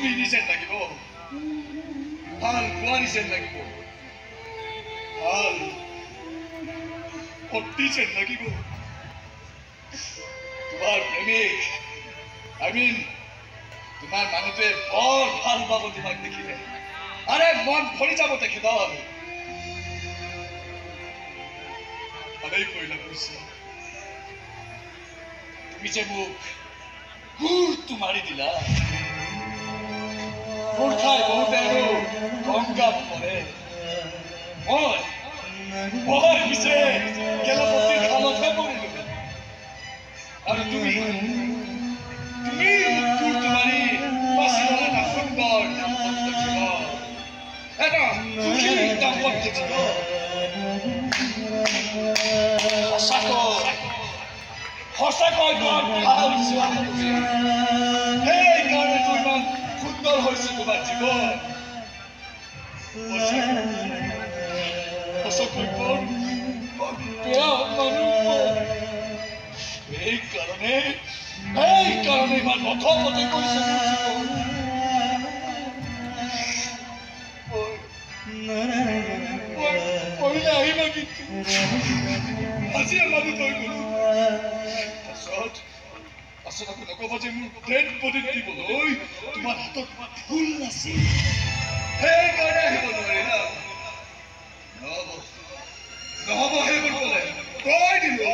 তুমি নিচেন লাগিব ভাল পোৱা নিচেন লাগিব ভাল পত্নী যেন লাগিব তোমাৰ প্ৰেমিক তোমাৰ মানুহটোৱে বৰ ভাল পাব তোমাক দেখিলে আৰে মন ভৰি যাব তেখেত ভালেই কৰিলা বুজিছা তুমি যে মোক গুৰটো মাৰি দিলা গুৰ খাই বহুতে আৰু গংগাত পৰে মই পিছে গেলপতিৰ খালতহে পৰিলো আৰু তুমি গুৰটো মাৰি বাচি ল'লা এটা সুন্দৰ দাম্পত্য জীৱন এটা সুখী দাম্পত্য জীৱন সঁচাকৈ বৰ ভাল ছোৱালী তুমি সেইকাৰণেতো ইমান সুন্দৰ হৈছে তোমাৰ জীৱন সঁচাকৈ বৰ বেয়া মানুহ সেইকাৰণে ইমান অথমতে কৰিছে পঢ়িলে আহিবা কিন্তু আজি আমাৰো লৈ গলো পাছত আকৌ নকব যে মোৰ ডেড বডিত দিবলৈ তোমাৰ হাতত ফুল নাছিল সেইকাৰণে আহিব নোৱাৰিলা নহব সেইবোৰ ক'লে কৈ দিলো